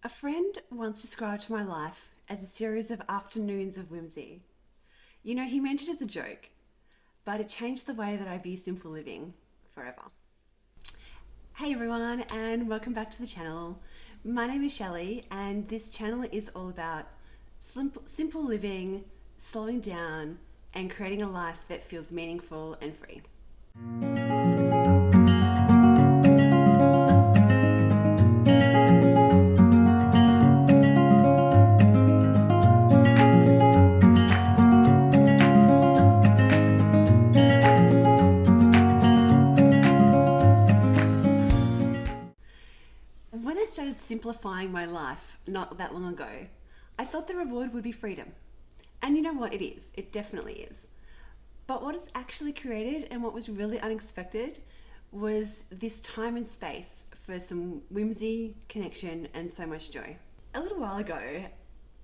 A friend once described my life as a series of afternoons of whimsy. You know, he meant it as a joke, but it changed the way that I view simple living forever. Hey everyone, and welcome back to the channel. My name is Shelley, and this channel is all about simple living, slowing down, and creating a life that feels meaningful and free. When I started simplifying my life not that long ago, I thought the reward would be freedom. And you know what? It is. It definitely is. But what it's actually created and what was really unexpected was this time and space for some whimsy, connection, and so much joy. A little while ago,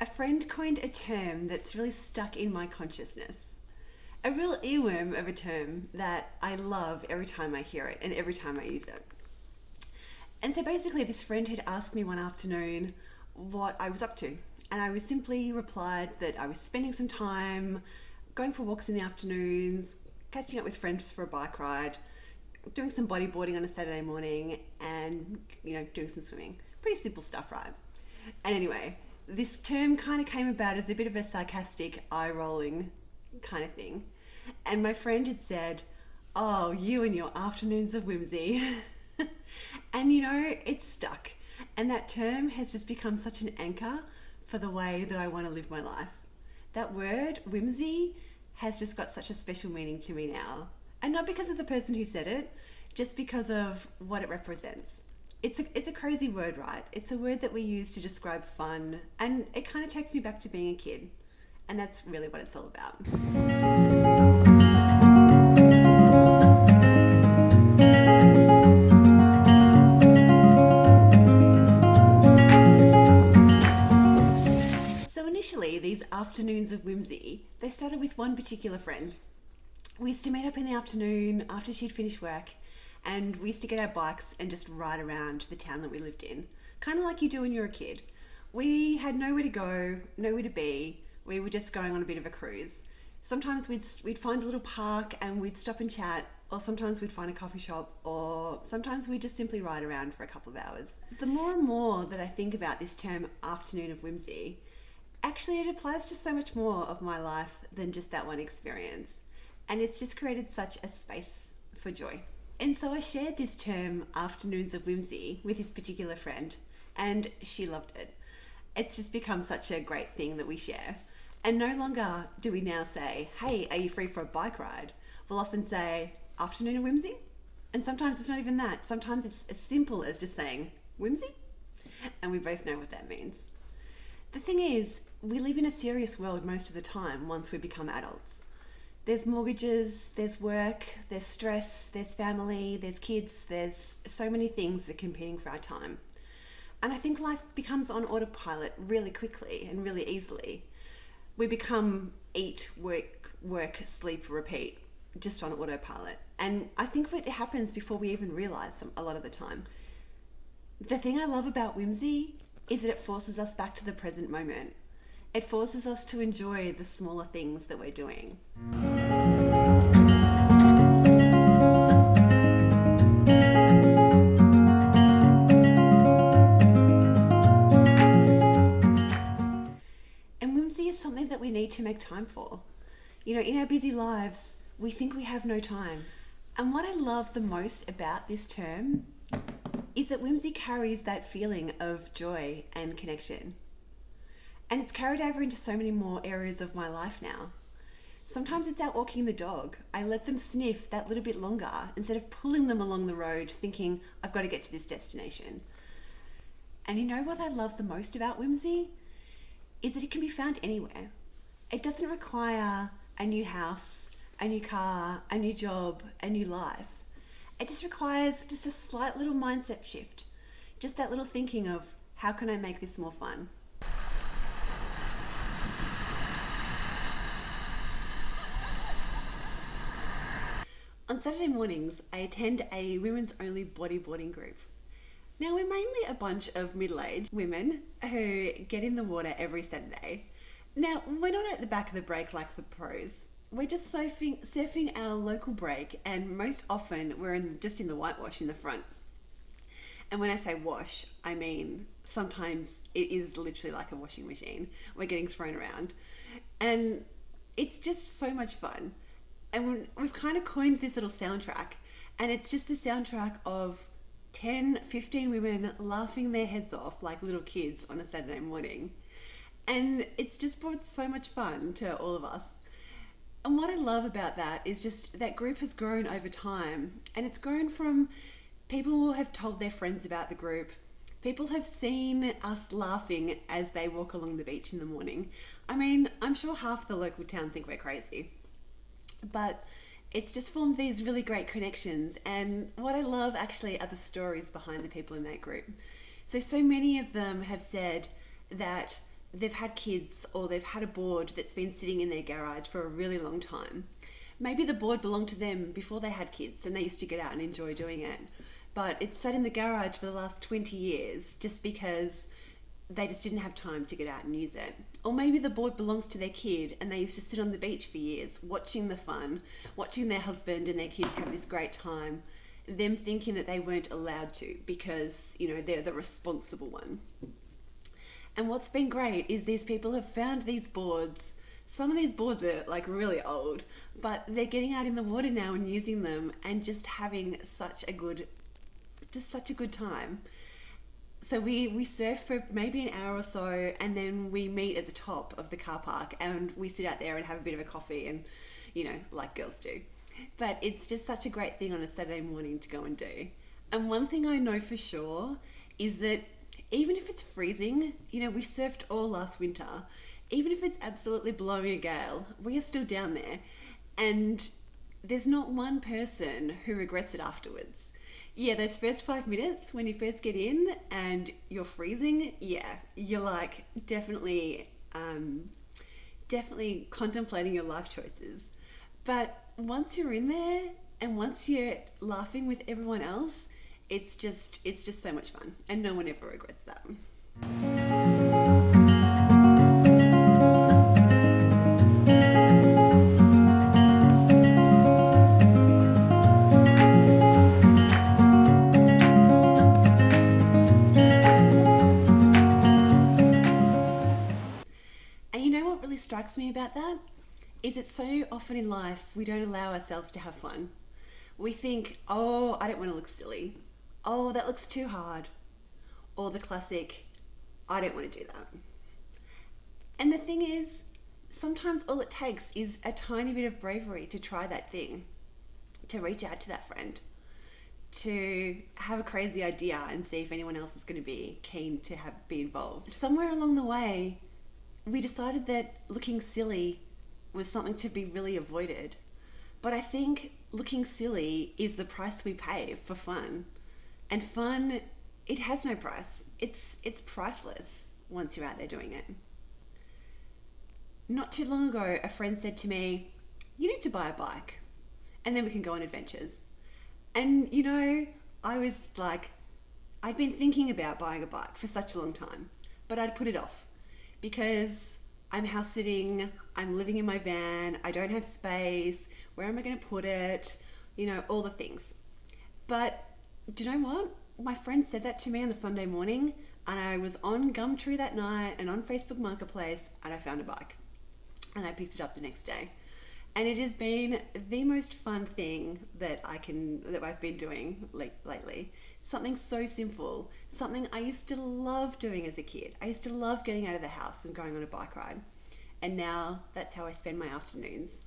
a friend coined a term that's really stuck in my consciousness. A real earworm of a term that I love every time I hear it and every time I use it. And so basically this friend had asked me one afternoon what I was up to. And I was simply replied that I was spending some time going for walks in the afternoons, catching up with friends for a bike ride, doing some bodyboarding on a Saturday morning, and doing some swimming. Pretty simple stuff, right? And anyway, this term kind of came about as a bit of a sarcastic, eye-rolling kind of thing. And my friend had said, "Oh, you and your afternoons of whimsy." And it stuck. And that term has just become such an anchor for the way that I want to live my life. That word, whimsy, has just got such a special meaning to me now. And not because of the person who said it, just because of what it represents. It's a crazy word, right? It's a word that we use to describe fun, and it kind of takes me back to being a kid. And that's really what it's all about. Initially, these afternoons of whimsy, they started with one particular friend. We used to meet up in the afternoon after she'd finished work, and we used to get our bikes and just ride around the town that we lived in, kind of like you do when you're a kid. We had nowhere to go, nowhere to be. We were just going on a bit of a cruise. Sometimes we'd find a little park and we'd stop and chat, or sometimes we'd find a coffee shop, or sometimes we'd just simply ride around for a couple of hours. The more and more that I think about this term afternoon of whimsy, actually, it applies to so much more of my life than just that one experience. And it's just created such a space for joy. And so I shared this term, afternoons of whimsy, with this particular friend, and she loved it. It's just become such a great thing that we share. And no longer do we now say, "Hey, are you free for a bike ride?" We'll often say, "Afternoon of whimsy?" And sometimes it's not even that. Sometimes it's as simple as just saying, "Whimsy?" And we both know what that means. The thing is, we live in a serious world most of the time once we become adults. There's mortgages, there's work, there's stress, there's family, there's kids, there's so many things that are competing for our time. And I think life becomes on autopilot really quickly and really easily. We become eat, work, sleep, repeat, just on autopilot. And I think it happens before we even realize a lot of the time. The thing I love about whimsy is that it forces us back to the present moment. It forces us to enjoy the smaller things that we're doing. And whimsy is something that we need to make time for. In our busy lives, we think we have no time. And what I love the most about this term is that whimsy carries that feeling of joy and connection. And it's carried over into so many more areas of my life now. Sometimes it's out walking the dog. I let them sniff that little bit longer instead of pulling them along the road thinking, "I've got to get to this destination." And you know what I love the most about whimsy? Is that it can be found anywhere. It doesn't require a new house, a new car, a new job, a new life. It just requires just a slight little mindset shift. Just that little thinking of, how can I make this more fun? On Saturday mornings, I attend a women's only bodyboarding group. Now, we're mainly a bunch of middle-aged women who get in the water every Saturday. Now, we're not at the back of the break like the pros. We're just surfing our local break, and most often we're just in the whitewash in the front. And when I say wash, I mean sometimes it is literally like a washing machine. We're getting thrown around. And it's just so much fun. And we've kind of coined this little soundtrack. And it's just a soundtrack of 10, 15 women laughing their heads off like little kids on a Saturday morning. And it's just brought so much fun to all of us. And what I love about that is just that group has grown over time. And it's grown from people who have told their friends about the group. People have seen us laughing as they walk along the beach in the morning. I mean, I'm sure half the local town think we're crazy. But it's just formed these really great connections. And what I love actually are the stories behind the people in that group. So many of them have said that they've had kids or they've had a board that's been sitting in their garage for a really long time. Maybe the board belonged to them before they had kids and they used to get out and enjoy doing it. But it's sat in the garage for the last 20 years just because they just didn't have time to get out and use it. Or maybe the board belongs to their kid and they used to sit on the beach for years watching the fun, watching their husband and their kids have this great time, them thinking that they weren't allowed to because, they're the responsible one. And what's been great is these people have found these boards. Some of these boards are like really old, but they're getting out in the water now and using them and just having such a good time. So we surf for maybe an hour or so, and then we meet at the top of the car park and we sit out there and have a bit of a coffee and, like girls do. But it's just such a great thing on a Saturday morning to go and do. And one thing I know for sure is that even if it's freezing, we surfed all last winter, even if it's absolutely blowing a gale, we are still down there. And there's not one person who regrets it afterwards. Yeah, those first 5 minutes when you first get in and you're freezing, you're like definitely contemplating your life choices. But once you're in there and once you're laughing with everyone else, it's just so much fun, and no one ever regrets that. And you know what really strikes me about that is that so often in life we don't allow ourselves to have fun. We think, oh, I don't want to look silly. Oh, that looks too hard. Or the classic, I don't want to do that. And the thing is, sometimes all it takes is a tiny bit of bravery to try that thing, to reach out to that friend, to have a crazy idea and see if anyone else is going to be keen to be involved. Somewhere along the way, we decided that looking silly was something to be really avoided. But I think looking silly is the price we pay for fun. And fun, it has no price. It's priceless once you're out there doing it. Not too long ago, a friend said to me, you need to buy a bike and then we can go on adventures. And I was like, I'd been thinking about buying a bike for such a long time, but I'd put it off because I'm house sitting, I'm living in my van, I don't have space, where am I going to put it? All the things. But do you know what? My friend said that to me on a Sunday morning, and I was on Gumtree that night and on Facebook Marketplace, and I found a bike. And I picked it up the next day. And it has been the most fun thing that I've been doing lately. Something so simple, something I used to love doing as a kid. I used to love getting out of the house and going on a bike ride. And now that's how I spend my afternoons.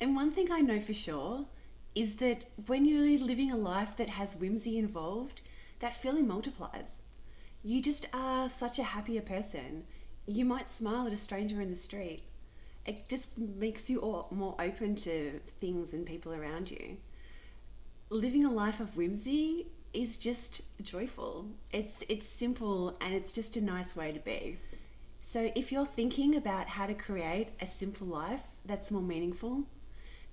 And one thing I know for sure is that when you're living a life that has whimsy involved, that feeling multiplies. You just are such a happier person. You might smile at a stranger in the street. It just makes you all more open to things and people around you. Living a life of whimsy is just joyful. It's simple and it's just a nice way to be. So if you're thinking about how to create a simple life that's more meaningful,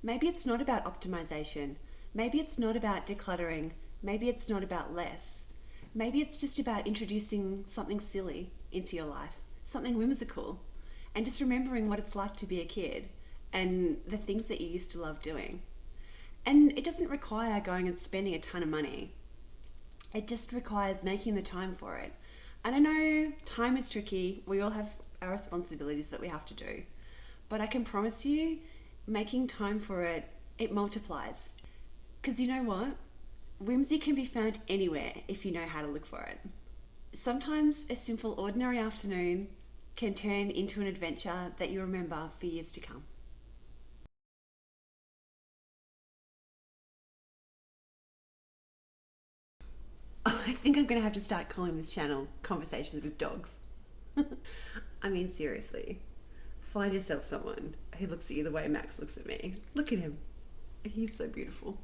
maybe it's not about optimization. Maybe it's not about decluttering. Maybe it's not about less. Maybe it's just about introducing something silly into your life, something whimsical, and just remembering what it's like to be a kid and the things that you used to love doing. And it doesn't require going and spending a ton of money. It just requires making the time for it. And I know time is tricky. We all have our responsibilities that we have to do. But I can promise you, making time for it, it multiplies. Because you know what? Whimsy can be found anywhere if you know how to look for it. Sometimes a simple, ordinary afternoon can turn into an adventure that you remember for years to come. I think I'm going to have to start calling this channel Conversations with Dogs. I mean, seriously, find yourself someone who looks at you the way Max looks at me. Look at him. He's so beautiful.